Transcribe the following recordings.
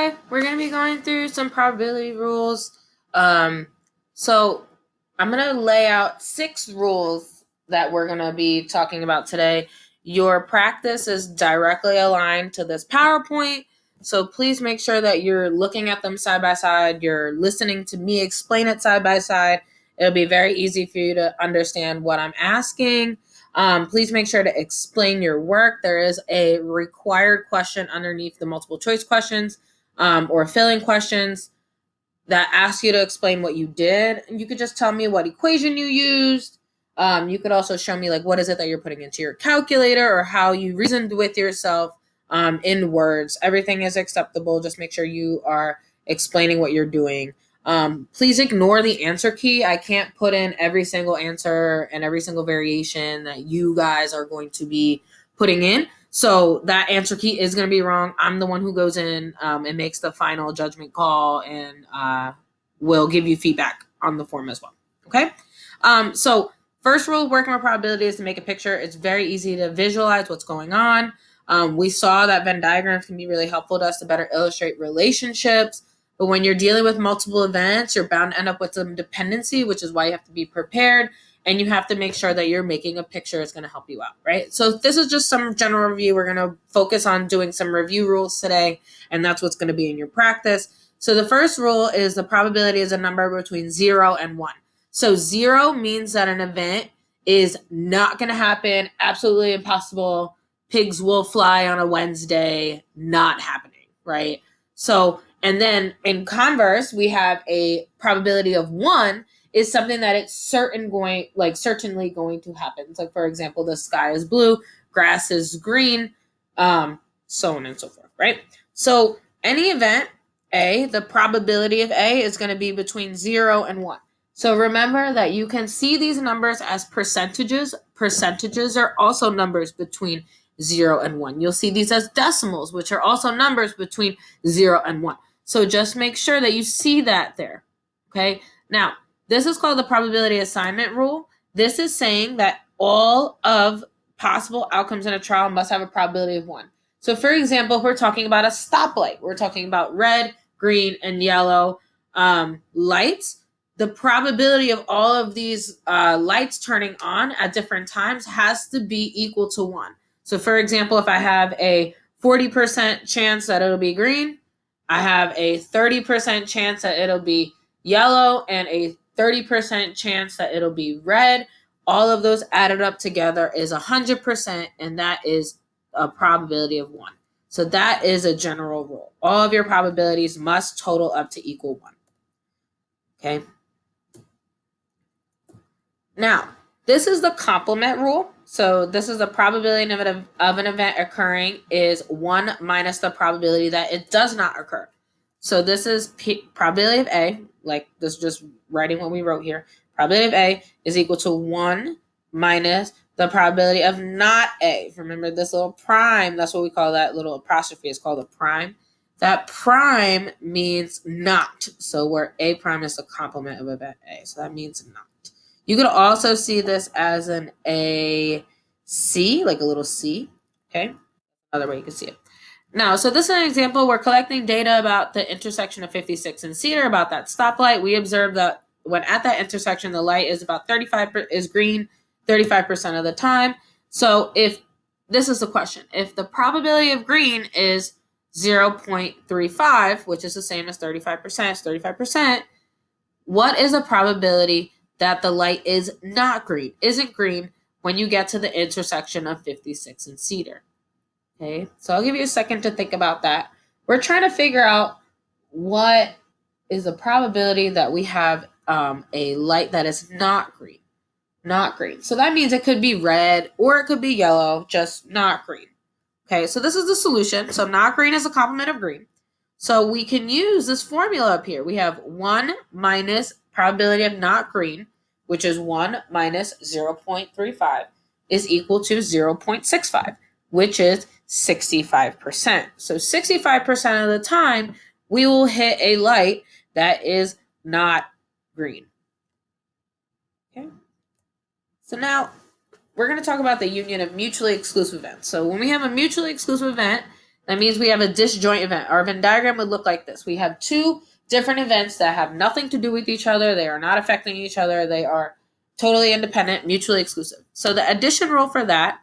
Hi, we're going to be going through some probability rules. So I'm going to lay out 6 rules that we're going to be talking about today. Your practice is directly aligned to this PowerPoint, so please make sure that you're looking at them side by side. You're listening to me explain it side by side. It'll be very easy for you to understand what I'm asking. Please make sure to explain your work. There is a required question underneath the multiple choice questions or filling questions that ask you to explain what you did. And you could just tell me what equation you used. You could also show me like what is it that you're putting into your calculator or how you reasoned with yourself in words. Everything is acceptable. Just make sure you are explaining what you're doing. Please ignore the answer key. I can't put in every single answer and every single variation that you guys are going to be putting in. So that answer key is going to be wrong. I'm the one who goes in and makes the final judgment call and will give you feedback on the form as well. Okay. So first rule of working with probability is to make a picture. It's very easy to visualize what's going on. We saw that Venn diagrams can be really helpful to us to better illustrate relationships. But when you're dealing with multiple events, you're bound to end up with some dependency, which is why you have to be prepared. And you have to make sure that you're making a picture that's going to help you out, right? So this is just some general review. We're going to focus on doing some review rules today, and that's what's going to be in your practice. So the first rule is the probability is a number between 0 and 1. So 0 means that an event is not going to happen, absolutely impossible. Pigs will fly on a Wednesday, not happening, right? So, and then in converse, we have a probability of 1 is something that it's certainly going to happen. It's like, for example, the sky is blue, grass is green, so on and so forth, right? So any event, A, the probability of A is going to be between 0 and 1. So remember that you can see these numbers as percentages. Percentages are also numbers between 0 and 1. You'll see these as decimals, which are also numbers between 0 and 1. So just make sure that you see that there, okay? Now, this is called the probability assignment rule. This is saying that all of possible outcomes in a trial must have a probability of 1. So for example, if we're talking about a stoplight, we're talking about red, green, and yellow lights. The probability of all of these lights turning on at different times has to be equal to 1. So for example, if I have a 40% chance that it'll be green, I have a 30% chance that it'll be yellow, and a 30% chance that it'll be red. All of those added up together is 100%, and that is a probability of 1. So that is a general rule. All of your probabilities must total up to equal 1. Okay. Now, this is the complement rule. So this is the probability of an event occurring is 1 minus the probability that it does not occur. So this is probability of A, like this is just writing what we wrote here. Probability of A is equal to 1 minus the probability of not A. Remember this little prime, that's what we call that little apostrophe, is called a prime. That prime means not. So where A prime is the complement of event A. So that means not. You could also see this as an AC, like a little C, okay? Another way you can see it. Now, so this is an example. We're collecting data about the intersection of 56 and Cedar, about that stoplight. We observed that when at that intersection, the light is about 35% is green 35% of the time. So if this is the question, if the probability of green is 0.35, which is the same as 35%, is 35%, what is the probability that the light is not green, isn't green when you get to the intersection of 56 and Cedar? Okay, so I'll give you a second to think about that. We're trying to figure out what is the probability that we have a light that is not green. Not green. So that means it could be red or it could be yellow, just not green. Okay, so this is the solution. So not green is a complement of green. So we can use this formula up here. We have 1 minus probability of not green, which is 1 minus 0.35, is equal to 0.65, which is 65%. So 65% of the time, we will hit a light that is not green. Okay. So now we're going to talk about the union of mutually exclusive events. So when we have a mutually exclusive event, That means we have a disjoint event. Our Venn diagram would look like this. We have two different events that have nothing to do with each other. They are not affecting each other. They are totally independent, mutually exclusive. So the addition rule for that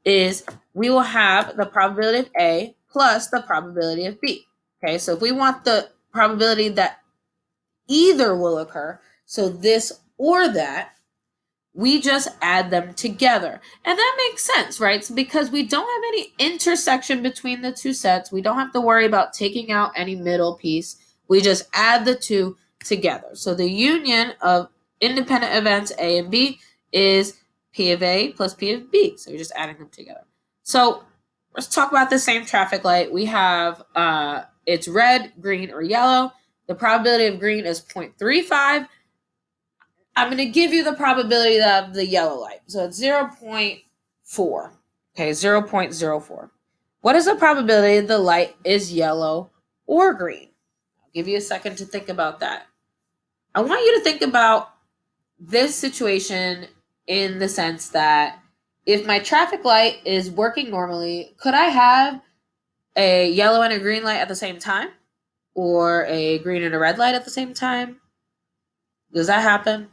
is we will have the probability of A plus the probability of B. Okay, so if we want the probability that either will occur, so this or that, we just add them together. And that makes sense, right? So because we don't have any intersection between the two sets, we don't have to worry about taking out any middle piece. We just add the two together. So the union of independent events A and B is P of A plus P of B. So you're just adding them together. So let's talk about the same traffic light. We have it's red, green, or yellow. The probability of green is 0.35. I'm going to give you the probability of the yellow light. So it's 0.4. Okay, 0.04. What is the probability the light is yellow or green? I'll give you a second to think about that. I want you to think about this situation in the sense that if my traffic light is working normally, could I have a yellow and a green light at the same time? Or a green and a red light at the same time? Does that happen?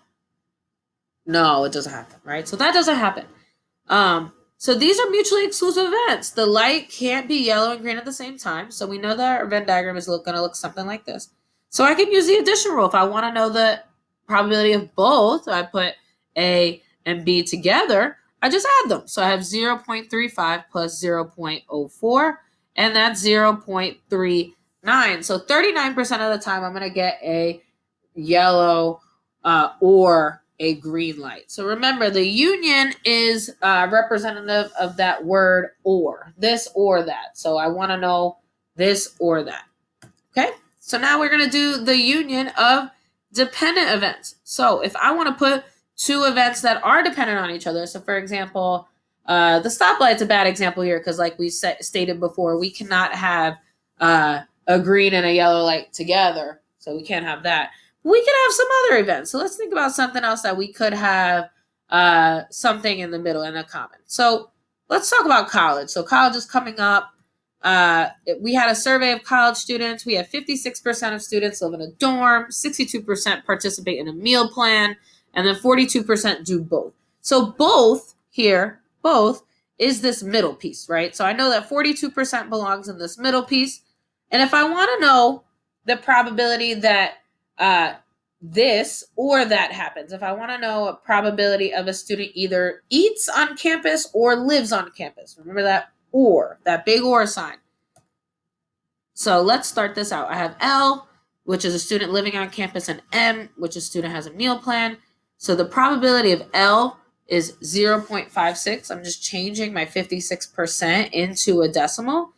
No, it doesn't happen, right? So that doesn't happen. So these are mutually exclusive events. The light can't be yellow and green at the same time. So we know that our Venn diagram is going to look something like this. So I can use the addition rule. If I want to know the probability of both, I put A and B together, I just add them. So I have 0.35 plus 0.04, and that's 0.39. So 39% of the time, I'm going to get a yellow or a green light. So remember, the union is representative of that word or, this or that. So I want to know this or that. Okay, so now we're going to do the union of dependent events. So if I want to put two events that are dependent on each other, so for example, the stoplight's a bad example here because like we stated before, we cannot have a green and a yellow light together. So we can't have that. We could have some other events. So let's think about something else that we could have something in the middle in a common. So let's talk about college. So college is coming up. We had a survey of college students. We have 56% of students live in a dorm, 62% participate in a meal plan, and then 42% do both. So both here, both is this middle piece, right? So I know that 42% belongs in this middle piece. And if I want to know the probability that this or that happens, if I want to know a probability of a student either eats on campus or lives on campus, remember that or, that big or sign. So let's start this out. I have L, which is a student living on campus, and M, which is a student has a meal plan. So the probability of L is 0.56. I'm just changing my 56% into a decimal.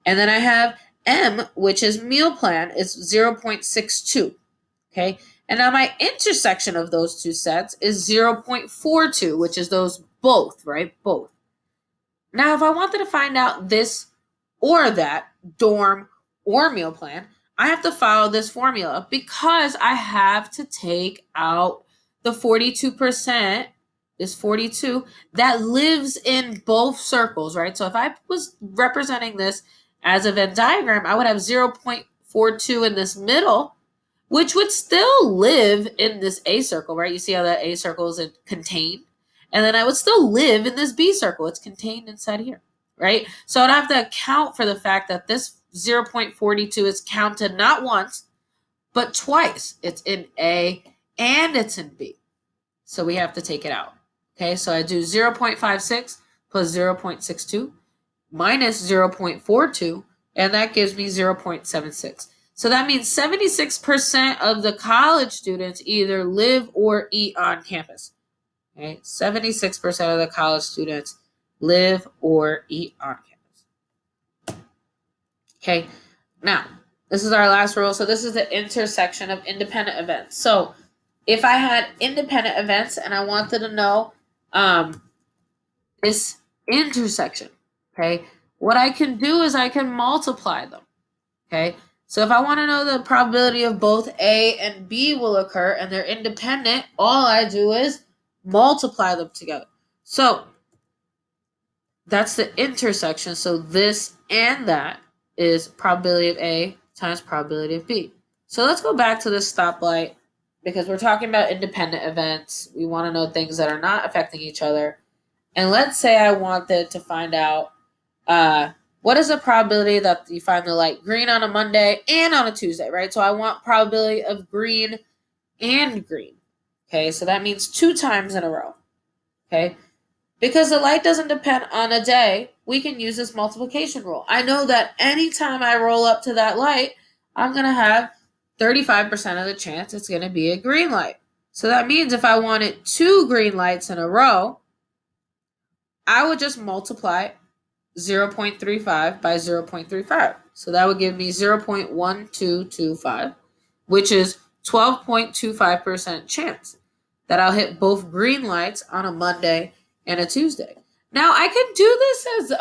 And then I have M, which is meal plan, is 0.62. Okay. And now my intersection of those two sets is 0.42, which is those both, right? Both. Now, if I wanted to find out this or that, dorm or meal plan, I have to follow this formula because I have to take out the 42%, this 42, that lives in both circles, right? So if I was representing this as a Venn diagram, I would have 0.42 in this middle, which would still live in this A circle, right? You see how that A circle is contained? And then I would still live in this B circle. It's contained inside here, right? So I'd have to account for the fact that this 0.42 is counted not once, but twice. It's in A and it's in B. So we have to take it out. Okay, so I do 0.56 plus 0.62 minus 0.42, and that gives me 0.76. So that means 76% of the college students either live or eat on campus. Okay, 76% of the college students live or eat on campus. Okay, now this is our last rule. So this is the intersection of independent events. So if I had independent events and I wanted to know this intersection, okay, what I can do is I can multiply them. Okay, so if I want to know the probability of both A and B will occur and they're independent, all I do is multiply them together. So that's the intersection. So this and that is probability of A times probability of B. So let's go back to this stoplight because we're talking about independent events. We want to know things that are not affecting each other. And let's say I wanted to find out what is the probability that you find the light green on a Monday and on a Tuesday, right? So I want probability of green and green. Okay, so that means 2 times in a row. Okay, because the light doesn't depend on a day, we can use this multiplication rule. I know that anytime I roll up to that light, I'm going to have 35% of the chance it's going to be a green light. So that means if I wanted 2 green lights in a row, I would just multiply 0.35 by 0.35. So that would give me 0.1225, which is 12.25% chance that I'll hit both green lights on a Monday and a Tuesday. Now I can do this as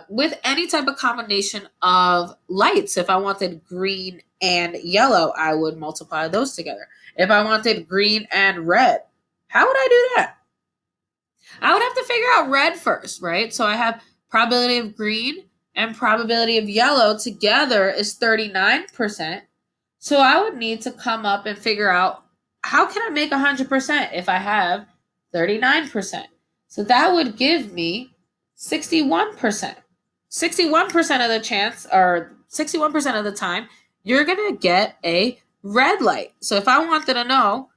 with any type of combination of lights. If I wanted green and yellow, I would multiply those together. If I wanted green and red, how would I do that? I would have to figure out red first, right? So I have probability of green and probability of yellow together is 39%. So I would need to come up and figure out how can I make 100% if I have 39%. So that would give me 61%. 61% of the chance, or 61% of the time, you're going to get a red light. So if I wanted to know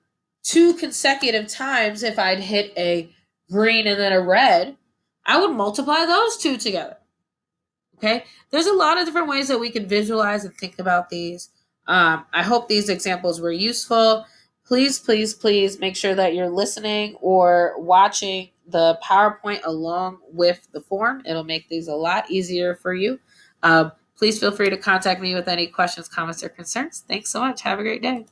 2 consecutive times if I'd hit a green and then a red, I would multiply those 2 together. Okay, there's a lot of different ways that we can visualize and think about these. I hope these examples were useful. Please, please, please make sure that you're listening or watching the PowerPoint along with the form. It'll make these a lot easier for you. Please feel free to contact me with any questions, comments, or concerns. Thanks so much. Have a great day.